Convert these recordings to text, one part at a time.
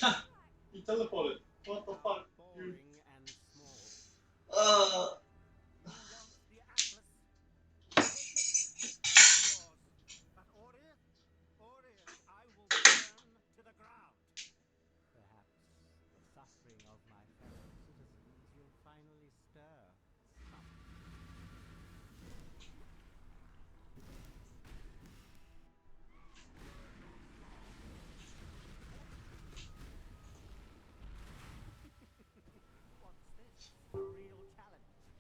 Ha! He teleported. What the fuck? You. Boring and small. Uh. You want the atlas? Take it. Yours. But Orius? Orius, I will burn to the ground. Perhaps the suffering of my fellow citizens will finally stir something. What's this? A real challenge?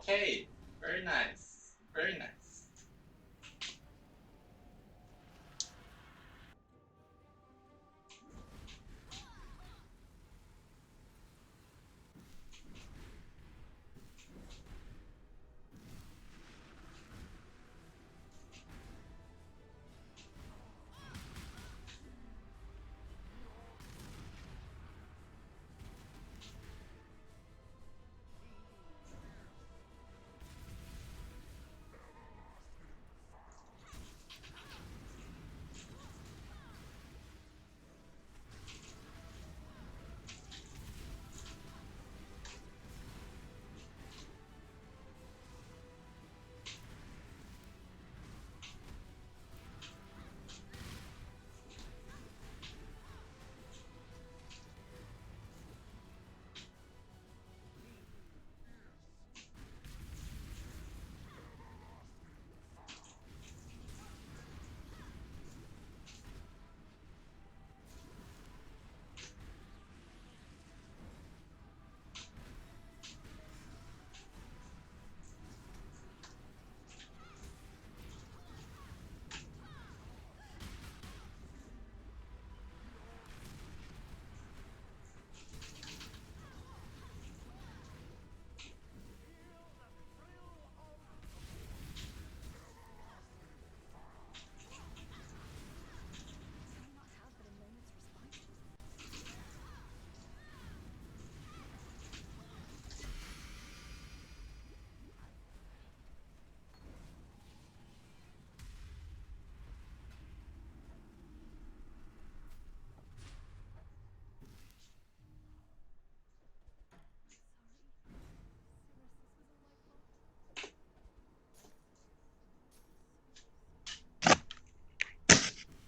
Okay, very nice, very nice.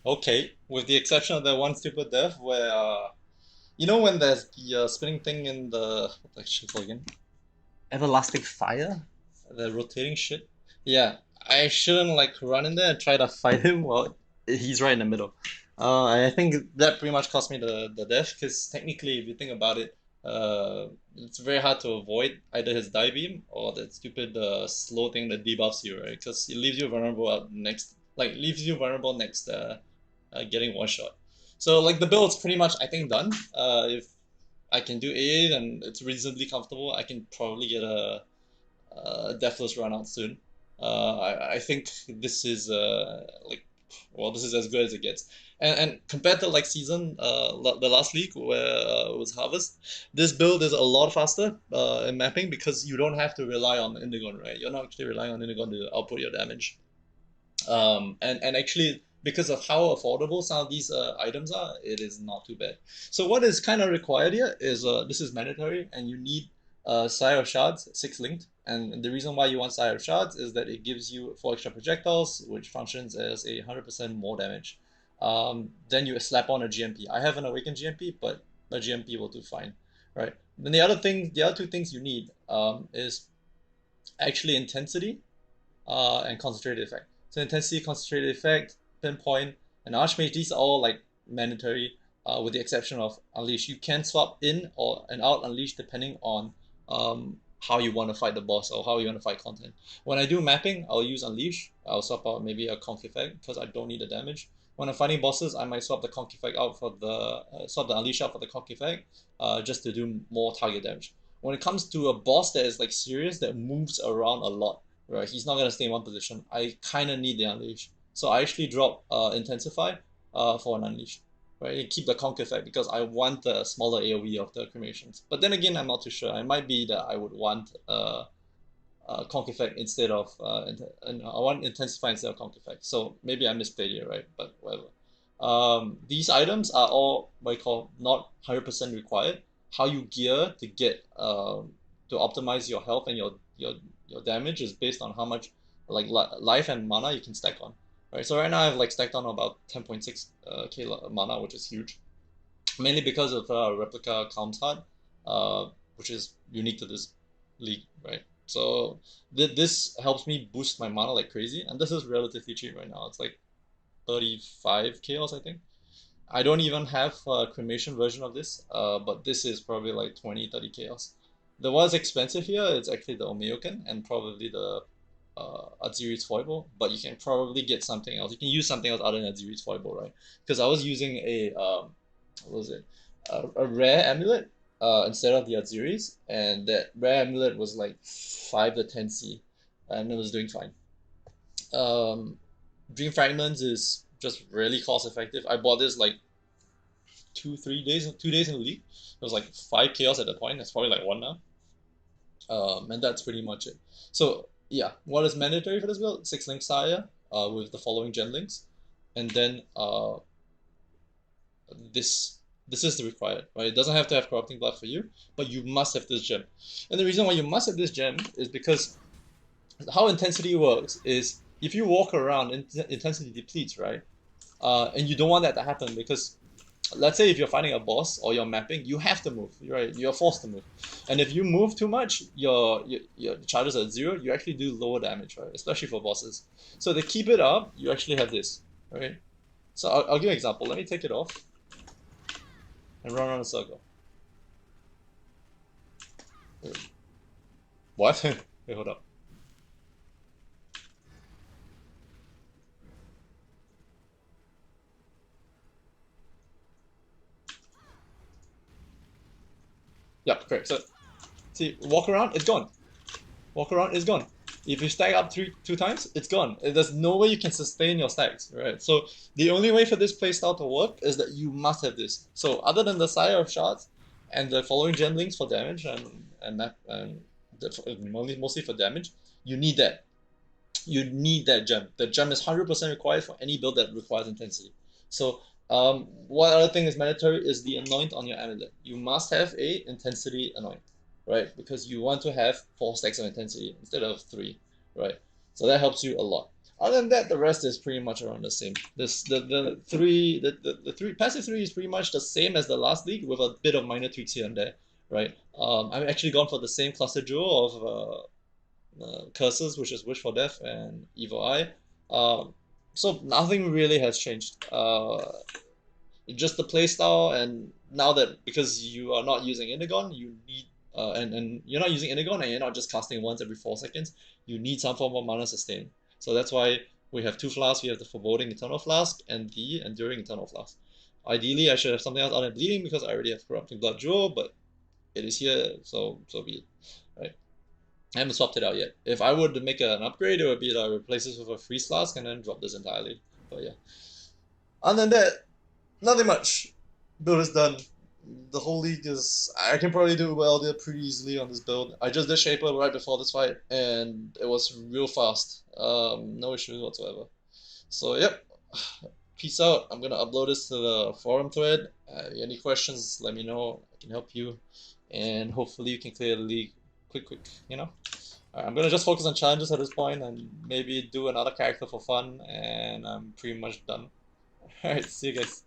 Okay, with the exception of that one stupid death where you know when there's the spinning thing in the what the shit called again? Everlasting Fire? The rotating shit? Yeah, I shouldn't like run in there and try to fight him while he's right in the middle. I think that pretty much cost me the death because technically, if you think about it, it's very hard to avoid either his die beam or that stupid slow thing that debuffs you, right? Because it leaves you vulnerable up next, like leaves you vulnerable next getting one shot. So like the build's pretty much I think done. If I can do AA and it's reasonably comfortable, I can probably get a Deathless run out soon. I think this is like well this is as good as it gets. And compared to like season the last week where it was Harvest, this build is a lot faster in mapping because you don't have to rely on Indigon, right? You're not actually relying on Indigon to output your damage. And actually because of how affordable some of these items are, it is not too bad. So what is kind of required here is this is mandatory, and you need Sire of Shards 6 linked. And the reason why you want Sire of Shards is that it gives you 4 extra projectiles, which functions as a 100% more damage. Then you slap on a GMP. I have an Awakened GMP, but a GMP will do fine, right? Then the other two things you need is actually intensity and concentrated effect. So intensity, concentrated effect, pinpoint, and archmage, these are all like mandatory, with the exception of unleash. You can swap in or and out unleash depending on how you want to fight the boss or how you want to fight content. When I do mapping, I'll use unleash. I'll swap out maybe a conk effect because I don't need the damage. When I'm fighting bosses, I might swap the conk effect out for the swap the unleash out for the conk effect, just to do more target damage. When it comes to a boss that is like serious that moves around a lot, right? He's not gonna stay in one position. I kind of need the unleash, so I actually drop intensify for an unleash, right? And keep the conk effect because I want the smaller AOE of the cremations. But then again, I'm not too sure. It might be that I would want conk effect instead of and I want intensify instead of conk effect. So maybe I misplayed here, right? But whatever. These items are all what I call not 100% required. How you gear to get to optimize your health and your damage is based on how much like life and mana you can stack on. Right. So right now I've like stacked on about 10.6 k mana, which is huge. Mainly because of replica Calm's Heart, which is unique to this league, right? So this helps me boost my mana like crazy, and this is relatively cheap right now. It's like 35 chaos, I think. I don't even have a cremation version of this, but this is probably like 20, 30 chaos. The one's expensive here, it's actually the Omeyoken and probably the Atziri's Foible, but you can probably get something else. You can use something else other than Atziri's Foible, right? Because I was using a what was it? A rare amulet instead of the Atziri's, and that rare amulet was like 5 to 10C, and it was doing fine. Dream Fragments is just really cost effective. I bought this like 2 days in the league. It was like 5 chaos at that point. It's probably like 1 now. And that's pretty much it. So yeah, what is mandatory for this build? 6 Link Sire, with the following gen links, and then this is the required, right? It doesn't have to have Corrupting Blood for you, but you must have this gem. And the reason why you must have this gem is because how intensity works is if you walk around, intensity depletes, right? And you don't want that to happen because let's say if you're fighting a boss or you're mapping, you have to move, right? You're forced to move. And if you move too much, your charges are at 0, you actually do lower damage, right? Especially for bosses. So to keep it up, you actually have this, right? So I'll give you an example. Let me take it off and run around a circle. What? Wait, hold up. Yeah, correct. So, see, walk around, it's gone. Walk around, it's gone. If you stack up two times, it's gone. There's no way you can sustain your stacks, right? So the only way for this playstyle to work is that you must have this. So other than the Sire of Shards and the following gen links for damage and map and mostly for damage, you need that. You need that gem. The gem is 100% required for any build that requires intensity. So one other thing is mandatory is the anoint on your amulet. You must have a intensity anoint, right? Because you want to have 4 stacks of intensity instead of 3, right? So that helps you a lot. Other than that, the rest is pretty much around the same. The three passive 3 is pretty much the same as the last league with a bit of minor tweaks here and there, right? I've actually gone for the same cluster duo of curses, which is Wish for Death and Evil Eye. So nothing really has changed. Just the playstyle, and now that because you are not using Inagon, you need and you're not using Inagon, and you're not just casting once every 4 seconds, you need some form of mana sustain. So that's why we have 2 flasks. We have the Foreboding Eternal Flask and the Enduring Eternal Flask. Ideally, I should have something else other than Bleeding because I already have Corrupting Blood Jewel, but it is here, so be it. Right? I haven't swapped it out yet. If I were to make an upgrade, it would be like replace this with a Freeze Flask and then drop this entirely. But yeah. Other than that, nothing much. Build is done. The whole league is... I can probably do well there pretty easily on this build. I just did Shaper right before this fight, and it was real fast. No issues whatsoever. So yep. Peace out. I'm gonna upload this to the forum thread. Any questions, let me know. I can help you. And hopefully you can clear the league quick, you know? I'm gonna just focus on challenges at this point and maybe do another character for fun, and I'm pretty much done. Alright, see you guys.